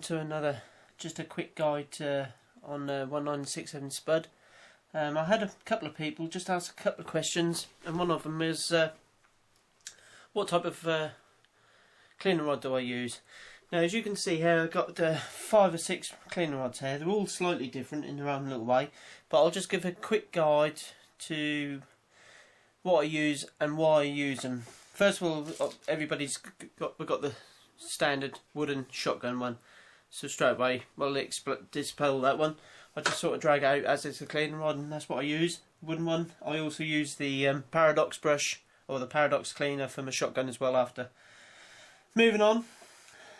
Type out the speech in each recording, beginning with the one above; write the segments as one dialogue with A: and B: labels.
A: to another, just a quick guide on 1967 Spud. I had a couple of people just ask a couple of questions, and one of them is what type of cleaner rod do I use? Now, as you can see here, I've got 5 or 6 cleaner rods here. They're all slightly different in their own little way, but I'll just give a quick guide to what I use and why I use them. First of all, we've got the standard wooden shotgun one, so straight away, well, dispel that one. I just sort of drag out as it's a cleaner rod, and that's what I use, wooden one. I also use the Paradox brush, or the Paradox cleaner for my shotgun as well after. Moving on,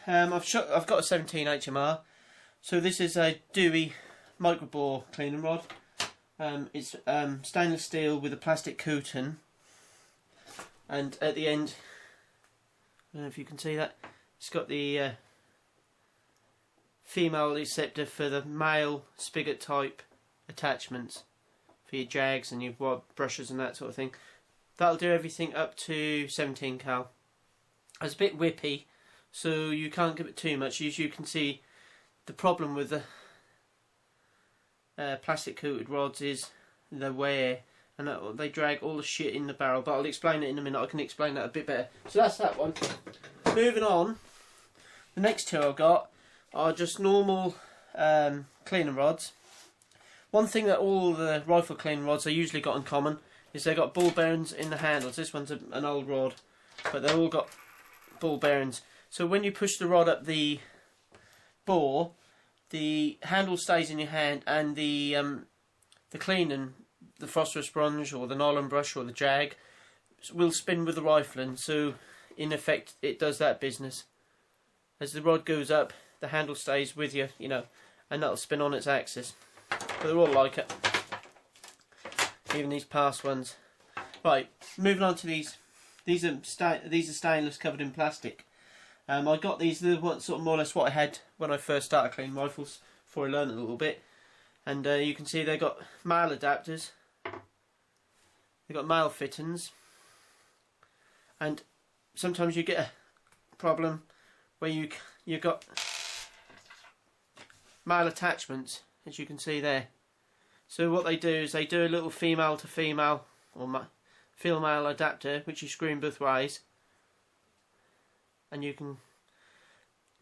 A: I've got a 17 HMR, so this is a Dewey microbore cleaning rod. It's stainless steel with a plastic coating, and at the end, I don't know if you can see that, it's got the female receptor for the male spigot type attachments for your jags and your brushes and that sort of thing. That'll do everything up to 17 cal. It's a bit whippy, so you can't give it too much. As you can see, the problem with the plastic coated rods is the wear, and they drag all the shit in the barrel, but I'll explain it in a minute. I can explain that a bit better. So that's that one. Moving on, the next two I've got are just normal cleaner rods. One thing that all the rifle cleaner rods are usually got in common is they've got ball bearings in the handles. This one's an old rod, but they've all got ball bearings. So when you push the rod up the bore, the handle stays in your hand, and the cleaning, the phosphorus sponge or the nylon brush or the jag, will spin with the rifling. So in effect, it does that business. As the rod goes up, the handle stays with you, you know, and that'll spin on its axis. But they're all like it, even these past ones. Right, moving on to these. These are stainless, covered in plastic. I got these. They're sort of more or less what I had when I first started cleaning rifles, before I learned a little bit. And you can see they've got male adapters. They've got male fittings. And sometimes you get a problem where you've got male attachments, as you can see there. So what they do is they do a little female to female, or female adapter, which you screw in both ways, and you can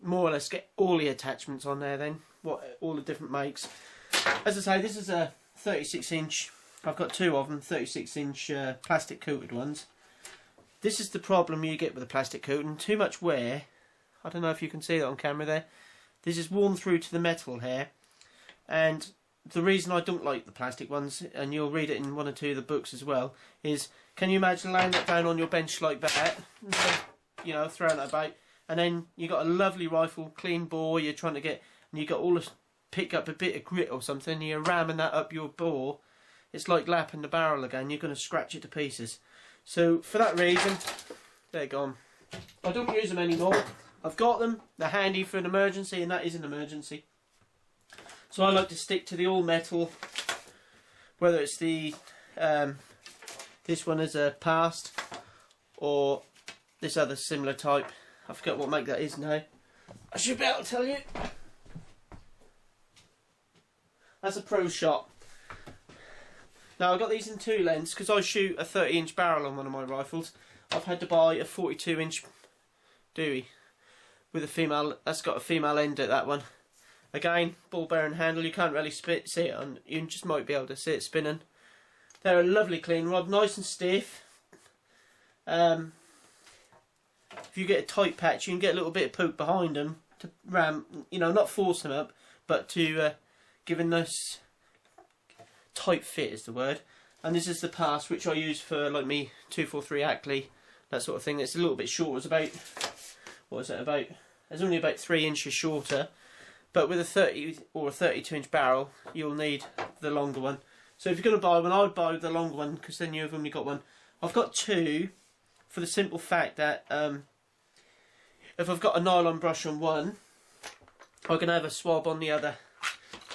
A: more or less get all the attachments on there then, all the different makes. As I say, this is a 36 inch, I've got 2 of them, 36 inch plastic coated ones. This is the problem you get with the plastic coating, too much wear. I don't know if you can see that on camera there. This is worn through to the metal here, and the reason I don't like the plastic ones, and you'll read it in 1 or 2 of the books as well, is can you imagine laying that down on your bench like that, you know, throwing it about, and then you got a lovely rifle, clean bore you're trying to get, and you got all this, pick up a bit of grit or something, and you're ramming that up your bore. It's like lapping the barrel again, you're going to scratch it to pieces. So for that reason, they're gone. I don't use them anymore. I've got them, they're handy for an emergency, and that is an emergency. So I like to stick to the all metal, whether it's the this one is a past, or this other similar type. I forget what make that is now. I should be able to tell you. That's a Pro Shot. Now I've got these in 2 lengths because I shoot a 30 inch barrel on one of my rifles. I've had to buy a 42 inch Dewey with a female. That's got a female end at that one. Again, ball bearing handle. You can't really see it on. You just might be able to see it spinning. They're a lovely clean rod, nice and stiff. If you get a tight patch, you can get a little bit of poke behind them to ram. You know, not force them up, but to give a nice tight fit is the word. And this is the pass which I use for like me 243 Ackley, that sort of thing. It's a little bit short. It's about, what is it about? It's only about 3 inches shorter. But with a 30 or a 32 inch barrel, you'll need the longer one. So if you're going to buy one, I would buy the longer one, because then you've only got one. I've got 2 for the simple fact that if I've got a nylon brush on one, I can have a swab on the other.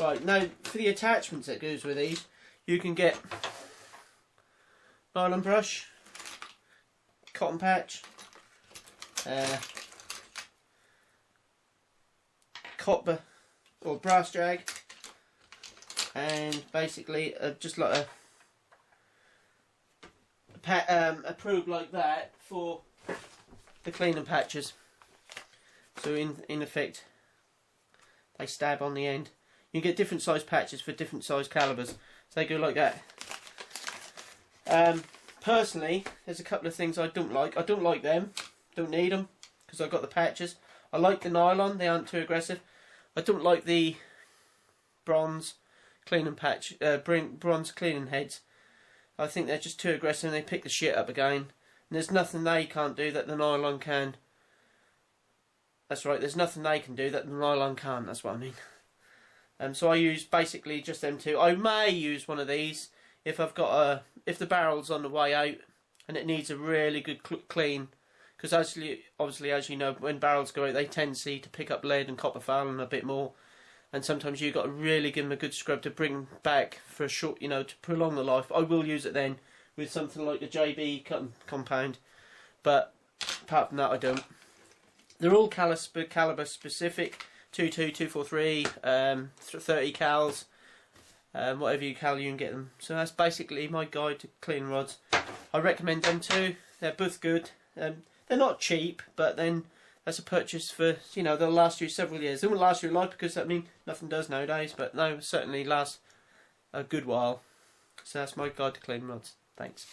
A: Right, now for the attachments that goes with these, you can get nylon brush, cotton patch, copper or brass jag, and basically just like a probe like that for the cleaning patches. So in effect, they stab on the end. You can get different size patches for different size calibers. So they go like that. Personally, there's a couple of things I don't like. I don't like them. Don't need them because I've got the patches. I like the nylon. They aren't too aggressive. I don't like the bronze cleaning patch, bronze cleaning heads. I think they're just too aggressive and they pick the shit up again. And there's nothing they can't do that the nylon can. That's right, there's nothing they can do that the nylon can't, that's what I mean. So I use basically just them two. I may use one of these if I've got if the barrel's on the way out and it needs a really good clean. Because obviously, as you know, when barrels go out, they tend to pick up lead and copper fouling a bit more. And sometimes you've got to really give them a good scrub to bring back for a short, to prolong the life. I will use it then with something like the JB compound. But apart from that, I don't. They're all caliber specific. 22, 243, 30 cals. Whatever you cal, you can get them. So that's basically my guide to clean rods. I recommend them too. They're both good. They're not cheap, but then that's a purchase for, they'll last you several years. They won't last you life because, nothing does nowadays, but no, certainly last a good while. So that's my guide to clean rods. Thanks.